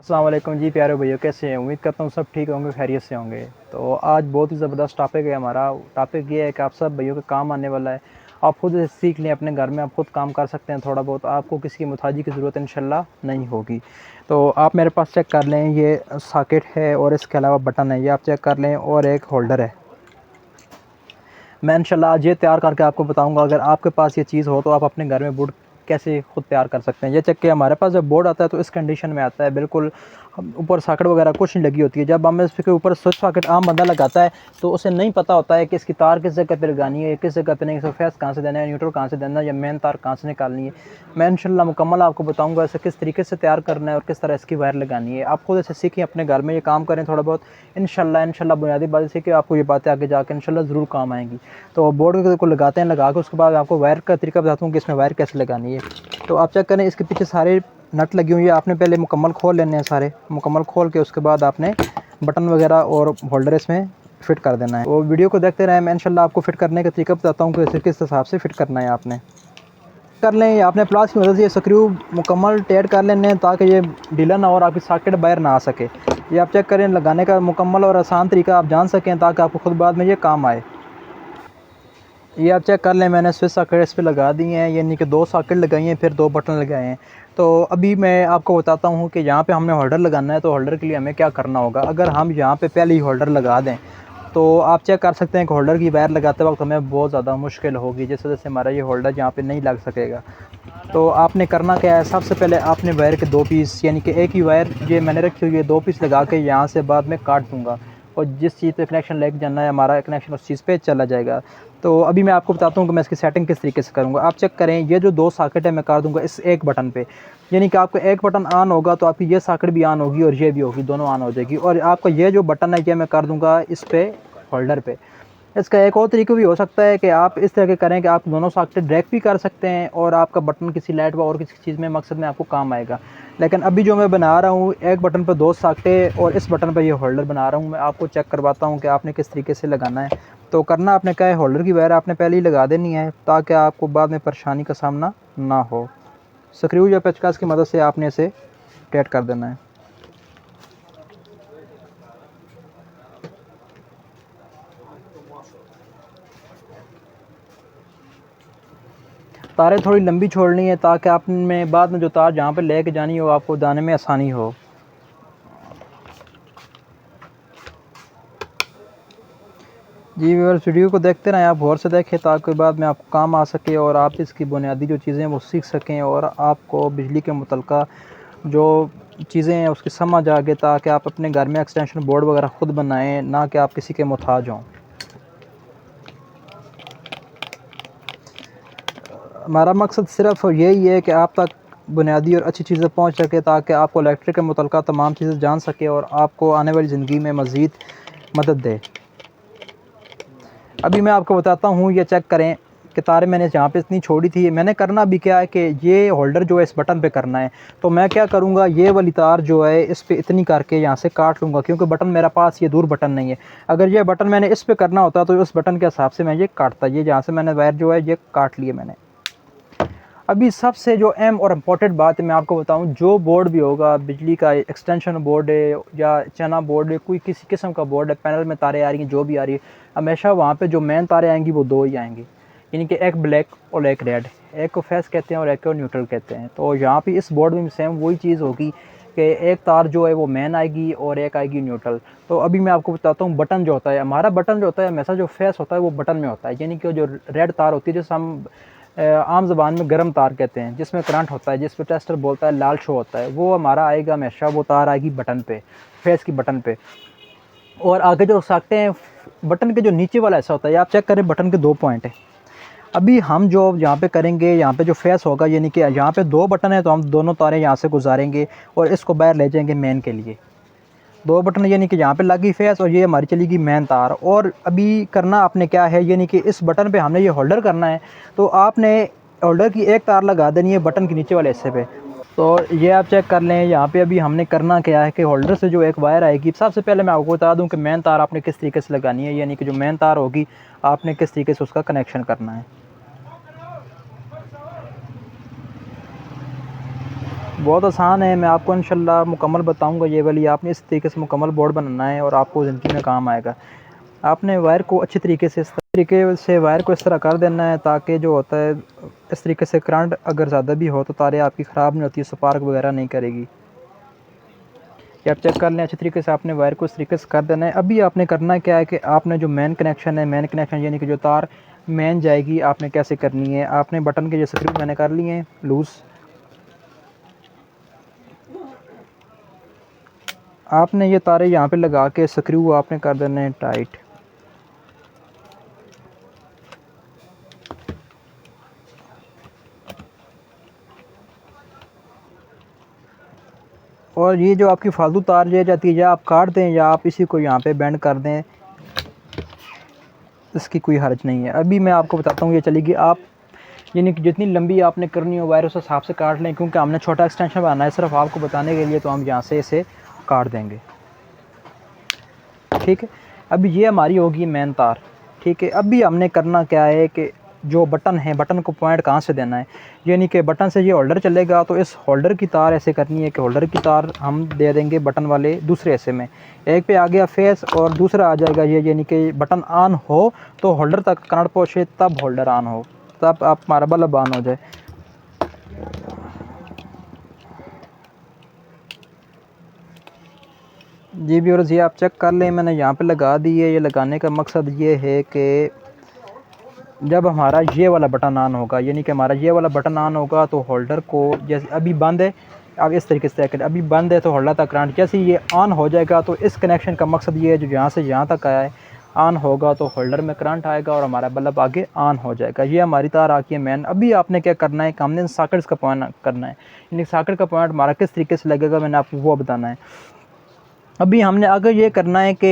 अस्सलाम वालेकुम जी प्यारे भैया, कैसे हैं? उम्मीद करता हूँ सब ठीक होंगे, खैरियत से होंगे। तो आज बहुत ही ज़बरदस्त टॉपिक है हमारा। टॉपिक ये है कि आप सब भैयों के काम आने वाला है। आप खुद से सीख लें, अपने घर में आप खुद काम कर सकते हैं थोड़ा बहुत, आपको किसी की मुताजी की ज़रूरत इंशाल्लाह नहीं होगी। तो आप मेरे पास चेक कर लें, ये सॉकेट है और इसके अलावा बटन है, ये आप चेक कर लें, और एक होल्डर है। मैं इंशाल्लाह आज ये तैयार करके आपको बताऊंगा। अगर आपके पास ये चीज़ हो तो आप अपने घर में बोर्ड कैसे खुद तैयार कर सकते हैं। ये चेक के हमारे पास जब बोर्ड आता है तो इस कंडीशन में आता है, बिल्कुल ऊपर सॉकेट वगैरह कुछ नहीं लगी होती है। जब हम इसके ऊपर स्विच सॉकेट आम बंदा लगाता है तो उसे नहीं पता होता है कि इसकी तार किस जगह पर लगानी है, किस जगह पर नहीं, फेस कहाँ से देना है, न्यूट्रल कहाँ से देना है, या मेन तार कहाँ से निकालनी है। मैं इंशाल्लाह मुकम्मल आपको बताऊंगा इसे किस तरीके से तैयार करना है और किस तरह इसकी वायर लगानी है। आप खुद इसे सीखें, अपने घर में ये काम करें थोड़ा बहुत, इंशाल्लाह बुनियादी बात सीखें, आपको ये बातें आगे जाकर इंशाल्लाह ज़रूर काम आएंगी। तो बोर्ड को लगाते हैं, लगा के उसके बाद आपको वायर का तरीका बताता हूँ कि इसमें वायर कैसे लगानी है। तो आप चेक करें, इसके पीछे सारे नट लगी हुई है, आपने पहले मुकम्मल खोल लेने हैं, सारे मुकम्मल खोल के उसके बाद आपने बटन वगैरह और होल्डर इसमें फ़िट कर देना है। वो वीडियो को देखते रहें, मैं इंशाल्लाह आपको फ़िट करने का तरीका बताता हूँ कि इसे किस हिसाब से फ़िट करना है। आपने कर लें, आपने प्लास की मदद से ये स्क्रू मुकम्मल टाइट कर लेने हैं ताकि ये ढीला ना हो और आपकी सॉकेट बाहर ना आ सके। ये आप चेक करें, लगाने का मुकम्मल और आसान तरीका आप जान सकें ताकि आपको खुद बाद में ये काम आए। ये आप चेक कर लें, मैंने स्विच सॉकेट इस पे लगा दी हैं, यानी कि 2 सॉकेट लगाई हैं, फिर 2 बटन लगाए हैं। तो अभी मैं आपको बताता हूँ कि यहाँ पे हमने होल्डर लगाना है, तो होल्डर के लिए हमें क्या करना होगा। अगर हम यहाँ पे पहले ही होल्डर लगा दें तो आप चेक कर सकते हैं कि होल्डर की वायर लगाते वक्त हमें बहुत ज़्यादा मुश्किल होगी, जिस वजह से हमारा ये होल्डर यहाँ पे नहीं लग सकेगा। तो आपने करना क्या है, सबसे पहले आपने वायर के 2 पीस, यानी कि एक ही वायर ये मैंने रखी हुई है, 2 पीस लगा के यहाँ से बाद में काट दूँगा, और जिस चीज़ पे कनेक्शन लेके जाना है हमारा कनेक्शन उस चीज़ पे चला जाएगा। तो अभी मैं आपको बताता हूँ कि मैं इसकी सेटिंग किस तरीके से करूँगा। आप चेक करें, ये जो 2 सॉकेट है मैं कर दूँगा इस एक बटन पे, यानी कि आपका एक बटन ऑन होगा तो आपकी ये सॉकेट भी ऑन होगी और ये भी होगी, दोनों ऑन हो जाएगी। और आपका ये जो बटन है ये मैं कर दूँगा इस पे, होल्डर पे। इसका एक और तरीका भी हो सकता है कि आप इस तरह के करें कि आप दोनों सॉकेट डायरेक्ट भी कर सकते हैं और आपका बटन किसी लाइट व और किसी चीज़ में मकसद में आपको काम आएगा। लेकिन अभी जो मैं बना रहा हूँ, एक बटन पर 2 सॉकेट और इस बटन पर ये होल्डर बना रहा हूँ, मैं आपको चेक करवाता हूँ कि आपने किस तरीके से लगाना है। तो करना आपने क्या है, होल्डर की वायर आपने पहले ही लगा देनी है ताकि आपको बाद में परेशानी का सामना ना हो। स्क्रू या पेचकस की मदद से आपने इसे टाइट कर देना है। तारें थोड़ी लंबी छोड़नी है ताकि आप में बाद में जो तार जहाँ पे लेके जानी हो आपको दाने में आसानी हो। जी व्यूअर्स, वीडियो को देखते रहें, आप गौर से देखें ताकि बाद में आपको काम आ सके और आप इसकी बुनियादी जो चीज़ें हैं वो सीख सकें और आपको बिजली के मुतल्लिक़ा जो चीज़ें हैं उसकी समझ आ गए, ताकि आप अपने घर में एक्सटेंशन बोर्ड वगैरह ख़ुद बनाएं, ना कि आप किसी के मोहताज हों। हमारा मकसद सिर्फ यही है कि आप तक बुनियादी और अच्छी चीज़ें पहुँच सके ताकि आपको इलेक्ट्रिक के मुतल्लिक़ा तमाम चीज़ें जान सके और आपको आने वाली ज़िंदगी में मज़ीद मदद दे। अभी मैं आपको बताता हूँ, ये चेक करें कि तारें मैंने जहाँ पे इतनी छोड़ी थी, मैंने करना भी क्या है कि ये होल्डर जो है इस बटन पे करना है। तो मैं क्या करूँगा, ये वाली तार जो है इस पे इतनी करके यहाँ से काट लूँगा, क्योंकि बटन मेरे पास ये दूर बटन नहीं है। अगर ये बटन मैंने इस पे करना होता तो उस बटन के हिसाब से मैं ये काटता। ये जहाँ से मैंने वायर जो है ये काट लिए मैंने। अभी सबसे जो अहम और इम्पोर्टेंट बात है मैं आपको बताऊं, जो बोर्ड भी होगा, बिजली का एक्सटेंशन बोर्ड है या चना बोर्ड है, कोई किसी किस्म का बोर्ड है, पैनल में तारें आ रही हैं जो भी आ रही है, हमेशा वहाँ पे जो मेन तारें आएंगी वो 2 ही आएंगी, यानी कि एक ब्लैक और एक रेड। एक को फेस कहते हैं और एक को न्यूट्रल कहते हैं। तो यहाँ पे इस बोर्ड में सेम वही चीज़ होगी कि एक तार जो है वो मेन आएगी और एक आएगी न्यूट्रल। तो अभी मैं आपको बताता हूँ, बटन जो होता है हमारा, बटन जो होता है हमेशा जो फेस होता है वो बटन में होता है, यानी कि जो रेड तार होती है जिसे हम आम ज़बान में गर्म तार कहते हैं, जिसमें करंट होता है, जिस पर टेस्टर बोलता है लाल शो होता है, वो हमारा आएगा हमेशा, वो तार आएगी बटन पे, फेस की बटन पे। और आगे जो सकते हैं बटन के जो नीचे वाला ऐसा होता है, आप चेक करें बटन के 2 पॉइंट है। अभी हम जो यहाँ पे करेंगे, यहाँ पे जो फेस होगा, यानी कि यहाँ पे 2 बटन है तो हम दोनों तारें यहाँ से गुजारेंगे और इसको बाहर ले जाएंगे मेन के लिए। 2 बटन यानी कि यहाँ पे लगी फेस और ये हमारी चलेगी मेन तार। और अभी करना आपने क्या है, यानी कि इस बटन पे हमने ये होल्डर करना है, तो आपने होल्डर की एक तार लगा देनी है बटन के नीचे वाले हिस्से पे। तो ये आप चेक कर लें, यहाँ पे अभी हमने करना क्या है कि होल्डर से जो एक वायर आएगी, सबसे पहले मैं आपको बता दूँ कि मेन तार आपने किस तरीके से लगानी है, यानी कि जो मेन तार होगी आपने किस तरीके से उसका कनेक्शन करना है। बहुत आसान है, मैं आपको इंशाल्लाह मुकम्मल बताऊंगा। ये वाली आपने इस तरीके से मुकम्मल बोर्ड बनाना है और आपको ज़िंदगी में काम आएगा। आपने वायर को अच्छी तरीके से इस तरीके से वायर को इस तरह कर देना है ताकि जो होता है इस तरीके से करंट अगर ज़्यादा भी हो तो तारें आपकी ख़राब नहीं होती, स्पार्क वगैरह नहीं करेगी। ये आप चेक कर लें अच्छी तरीके से। आपने वायर को इस तरीके से कर देना है। अभी आपने करना क्या है कि आपने जो मेन कनेक्शन है, मेन कनेक्शन यानी कि जो तार मेन जाएगी, आपने कैसे करनी है। आपने बटन के जो स्क्रू मैंने कर लिए हैं लूज़, आपने ये तारे यहाँ पे लगा के स्क्रू आपने कर देना है टाइट। और ये जो आपकी फालतू तार जे जाती है, या आप काट दें या आप इसी को यहाँ पे बेंड कर दें, इसकी कोई हर्ज नहीं है। अभी मैं आपको बताता हूँ ये चलेगी। आप यानी कि जितनी लंबी आपने करनी हो वायर उस हिसाब से काट लें, क्योंकि हमने छोटा एक्सटेंशन बनाना है सिर्फ आपको बताने के लिए, तो हम यहाँ से इसे काट देंगे। ठीक है, अभी ये हमारी होगी मेन तार। ठीक है, अभी हमने करना क्या है कि जो बटन है, बटन को पॉइंट कहाँ से देना है, यानी कि बटन से ये होल्डर चलेगा तो इस होल्डर की तार ऐसे करनी है कि होल्डर की तार हम दे देंगे बटन वाले दूसरे हिस्से में। एक पे आ गया फेस और दूसरा आ जाएगा ये, यानी कि बटन ऑन हो तो होल्डर तक करंट पहुँचे, तब होल्डर ऑन हो, तब आप हमारा बल्ब ऑन हो जाए। जी व्यूअर्स, ये आप चेक कर लें, मैंने यहाँ पे लगा दी है। ये लगाने का मकसद ये है कि जब हमारा ये वाला बटन ऑन होगा, यानी कि हमारा ये वाला बटन ऑन होगा तो होल्डर को, जैसे अभी बंद है, अब इस तरीके से करें, अभी बंद है तो होल्डर तक करंट, जैसे ये ऑन हो जाएगा तो इस कनेक्शन का मकसद ये है जो यहाँ से यहाँ तक आया है, ऑन होगा तो होल्डर में करंट आएगा और हमारा बल्ब आगे ऑन हो जाएगा। ये हमारी तार आती है मेन। अभी आपने क्या करना है कि हमने सॉकेट्स का पॉइंट करना है, यानी सॉकेट का पॉइंट हमारा किस तरीके से लगेगा मैंने आपको वो बताना है। अभी हमने अगर ये करना है कि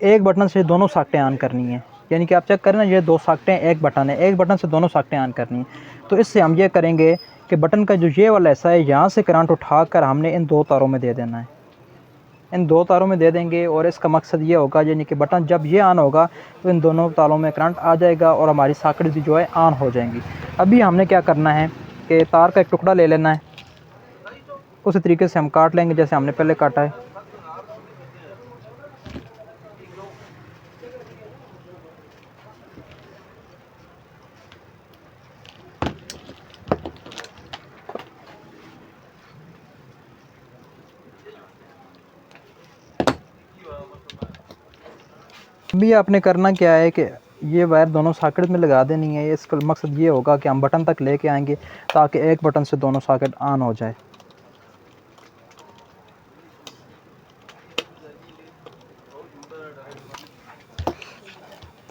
एक बटन से दोनों सॉकेटें ऑन करनी है, यानी कि आप चेक करें ना, ये दो सॉकेटें एक बटन है, एक बटन से दोनों सॉकेटें ऑन करनी है। तो इससे हम ये करेंगे कि बटन का जो ये वाला हिस्सा है, यहाँ से करंट उठाकर हमने इन दो तारों में दे देना है, इन दो तारों में दे देंगे। और इसका मकसद ये होगा, यानी कि बटन जब ये ऑन होगा तो इन दोनों तारों में करंट आ जाएगा और हमारी सॉकेट भी जो है ऑन हो जाएंगी। अभी हमने क्या करना है कि तार का एक टुकड़ा ले लेना है, उसी तरीके से हम काट लेंगे जैसे हमने पहले काटा है। अभी आपने करना क्या है कि ये वायर दोनों सॉकेट में लगा देनी है। इसका मकसद ये होगा कि हम बटन तक लेके आएंगे ताकि एक बटन से दोनों सॉकेट ऑन हो जाए।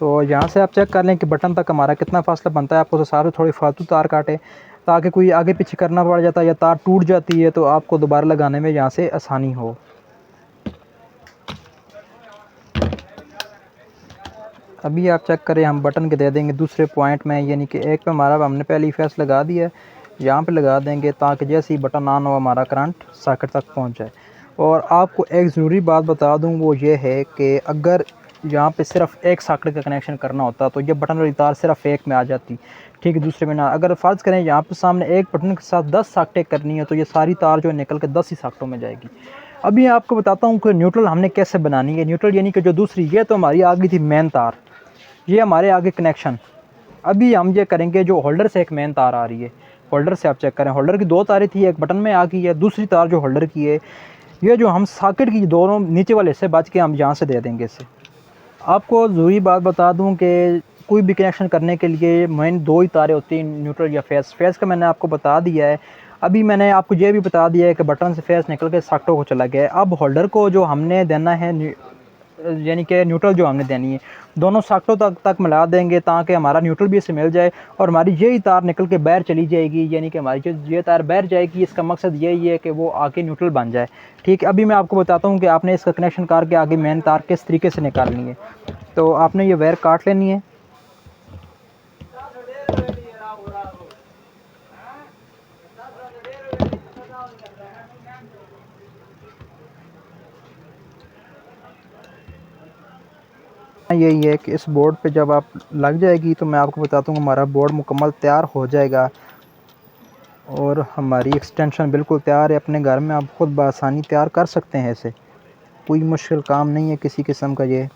तो यहाँ से आप चेक कर लें कि बटन तक हमारा कितना फासला बनता है। आपको तो सारे थोड़ी फालतू तार काटे ताकि कोई आगे पीछे करना पड़ जाता है या तार टूट जाती है तो आपको दोबारा लगाने में यहाँ से आसानी हो। अभी आप चेक करें, हम बटन के दे देंगे दूसरे पॉइंट में, यानी कि एक पे हमारा हमने पहले ही फेस लगा दिया है, यहाँ पे लगा देंगे ताकि जैसे ही बटन ऑन हो हमारा करंट सॉकेट तक पहुँच जाए। और आपको एक ज़रूरी बात बता दूँ, वो ये है कि अगर यहाँ पे सिर्फ एक सॉकेट का कनेक्शन करना होता तो ये बटन वाली तार सिर्फ एक में आ जाती, ठीक है, दूसरे में ना। अगर फ़र्ज़ करें यहाँ पे सामने एक बटन के साथ 10 सॉकेटें करनी है तो ये सारी तार जो है निकल के 10 ही सॉकेटों में जाएगी। अभी आपको बताता हूँ कि न्यूट्रल हमने कैसे बनानी है। न्यूट्रल यानी कि जो दूसरी, ये तो हमारी आ गई थी मेन तार, ये हमारे आगे कनेक्शन। अभी हम ये करेंगे जो होल्डर से एक मेन तार आ रही है, होल्डर से आप चेक करें, होल्डर की दो तारें थी, एक बटन में आ गई है, दूसरी तार जो होल्डर की है, ये जो हम सॉकेट की दोनों नीचे वाले हिस्से बच के हम यहाँ से दे देंगे इसे। आपको ज़रूरी बात बता दूं कि कोई भी कनेक्शन करने के लिए मेन दो ही तारें होती हैं, न्यूट्रल या फेस। फेस का मैंने आपको बता दिया है। अभी मैंने आपको ये भी बता दिया है कि बटन से फेस निकल के सॉकेटों को चला गया है। अब होल्डर को जो हमने देना है, यानी कि न्यूट्रल जो हमने देनी है, दोनों सॉकेटों तक मिला देंगे ताकि हमारा न्यूट्रल भी इससे मिल जाए और हमारी यही तार निकल के बाहर चली जाएगी, यानी कि हमारी जो ये तार बाहर जाएगी, इसका मकसद यही है कि वो आके न्यूट्रल बन जाए। ठीक है, अभी मैं आपको बताता हूँ कि आपने इसका कनेक्शन करके आगे मेन तार किस तरीके से निकालनी है। तो आपने ये वायर काट लेनी है। यही है कि इस बोर्ड पे जब आप लग जाएगी तो मैं आपको बताता हूँ हमारा बोर्ड मुकम्मल तैयार हो जाएगा। और हमारी एक्सटेंशन बिल्कुल तैयार है। अपने घर में आप खुद बआसानी तैयार कर सकते हैं इसे, कोई मुश्किल काम नहीं है किसी किस्म का ये।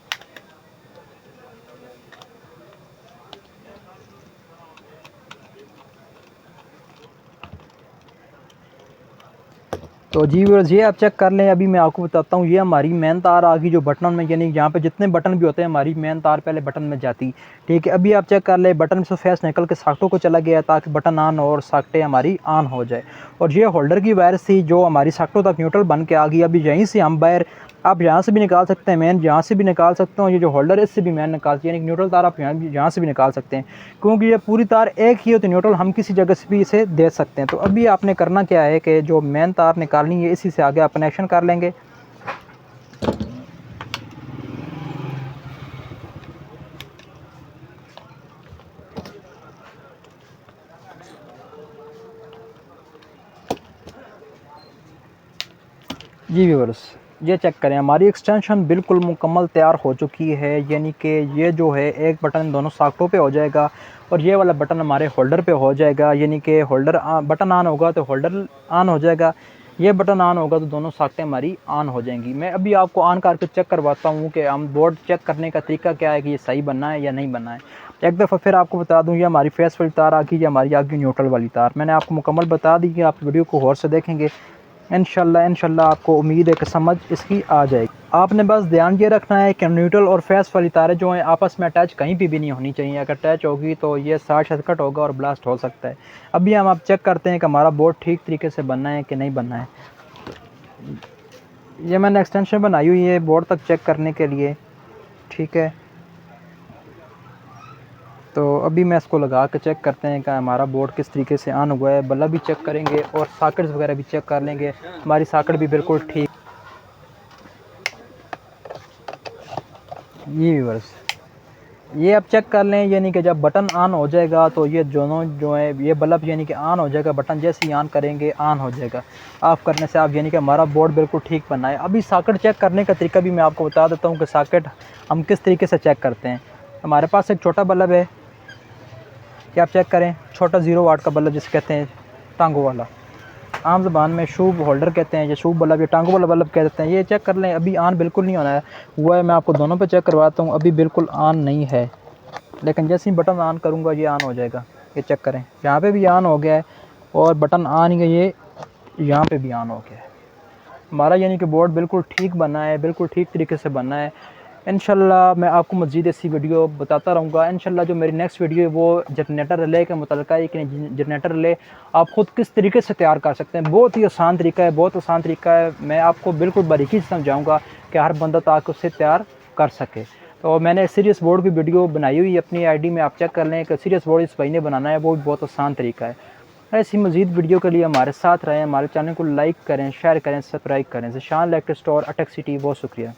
तो जी व्यूअर्स, ये आप चेक कर लें। अभी मैं आपको बताता हूँ, ये हमारी मेन तार आ गई जो बटन में, यानी यहाँ पे जितने बटन भी होते हैं हमारी मेन तार पहले बटन में जाती। ठीक है, अभी आप चेक कर लें, बटन से फेस निकल के साकटों को चला गया ताकि बटन ऑन हो और साकटें हमारी ऑन हो जाए। और ये होल्डर की वायर थी जो हमारी साकटों तक न्यूट्रल बन के आ गई। अभी यहीं से हम वायर आप यहाँ से भी निकाल सकते हैं, मेन यहाँ से भी निकाल सकते हो। ये जो होल्डर है इससे भी मेन निकालती है, यानी न्यूट्रल तार आप यहाँ से भी निकाल सकते हैं, क्योंकि ये पूरी तार एक ही हो तो न्यूट्रल हम किसी जगह से भी इसे दे सकते हैं। तो अभी आपने करना क्या है कि जो मेन तार निकालनी है इसी से आगे आप कनेक्शन कर लेंगे। जी व्यूअर्स, ये चेक करें, हमारी एक्सटेंशन बिल्कुल मुकम्मल तैयार हो चुकी है। यानी कि ये जो है एक बटन दोनों साकटों पे हो जाएगा और ये वाला बटन हमारे होल्डर पे हो जाएगा। यानी कि होल्डर बटन ऑन होगा तो होल्डर ऑन हो जाएगा, ये बटन ऑन होगा तो दोनों साकटें हमारी ऑन हो जाएंगी। मैं अभी आपको ऑन करके चेक करवाता हूँ कि हम बोर्ड चेक करने का तरीका क्या है कि ये सही बनना है या नहीं बनना है। एक दफ़ा फिर आपको बता दूँ, ये हमारी फेस वाली तार आ गई, ये हमारी आ गई न्यूट्रल वाली तार। मैंने आपको मुकम्मल बता दी कि आप वीडियो को गौर से देखेंगे, इंशाल्लाह आपको उम्मीद है कि समझ इसकी आ जाएगी। आपने बस ध्यान ये रखना है कि न्यूट्रल और फेस वाली तारें जो हैं आपस में अटैच कहीं भी नहीं होनी चाहिए। अगर अटैच होगी तो ये शॉर्ट सर्किट होगा और ब्लास्ट हो सकता है। अभी हम आप चेक करते हैं कि हमारा बोर्ड ठीक तरीके से बनना है कि नहीं बनना है। ये मैंने एक्सटेंशन बनाई हुई है बोर्ड तक चेक करने के लिए, ठीक है। तो अभी मैं इसको लगा के चेक करते हैं कि हमारा बोर्ड किस तरीके से ऑन हुआ है। बल्ब भी चेक करेंगे और सॉकेट्स वगैरह भी चेक कर लेंगे, हमारी सॉकेट भी बिल्कुल ठीक। ये व्यूअर्स, ये आप चेक कर लें, यानी कि जब बटन ऑन हो जाएगा तो ये दोनों जो है ये बल्ब यानी कि ऑन हो जाएगा। बटन जैसे ही ऑन करेंगे ऑन हो जाएगा। ऑफ़ करने से आप यानी कि हमारा बोर्ड बिल्कुल ठीक बना है। अभी सॉकेट चेक करने का तरीका भी मैं आपको बता देता हूँ कि सॉकेट हम किस तरीके से चेक करते हैं। हमारे पास एक छोटा बल्ब है, क्या आप चेक करें, छोटा 0 वाट का बल्ब जिसे कहते हैं टांगों वाला, आम ज़बान में शूब होल्डर कहते हैं, या शूब बल्ब या टांगों वाला बल्ब कह देते हैं। ये चेक कर लें, अभी ऑन बिल्कुल नहीं होना है हुआ है। मैं आपको दोनों पे चेक करवाता हूँ, अभी बिल्कुल ऑन नहीं है, लेकिन जैसे ही बटन ऑन करूँगा ये ऑन हो जाएगा। ये चेक करें, यहाँ पे भी ऑन हो गया है और बटन ऑन ही ये यहाँ पे भी ऑन हो गया है। हमारा यानी कि बोर्ड बिल्कुल ठीक बना है, बिल्कुल ठीक तरीके से बना है। इंशाल्लाह मैं आपको मज़ीद ऐसी वीडियो बताता रहूँगा। इंशाल्लाह जो मेरी नेक्स्ट वीडियो है वो जनरेटर रिले के मुतल्लिक़ है कि जनरेटर रिले आप ख़ुद किस तरीके से तैयार कर सकते हैं। बहुत ही आसान तरीका है, बहुत आसान तरीका है। मैं आपको बिल्कुल बारीकी से समझाऊँगा कि हर बंदा ताकि उससे तैयार कर सके। तो मैंने सीरियस बोर्ड की वीडियो बनाई हुई है अपनी आईडी में, आप चेक कर लें कि सीरियस बोर्ड इस भाई ने बनाना है, वो भी बहुत आसान तरीका है। ऐसी मज़ीद वीडियो के लिए हमारे साथ रहें, हमारे चैनल को लाइक करें, शेयर करें, सब्सक्राइब करें। ज़ीशान इलेक्ट्रिक स्टोर, अटक सिटी, बहुत शुक्रिया।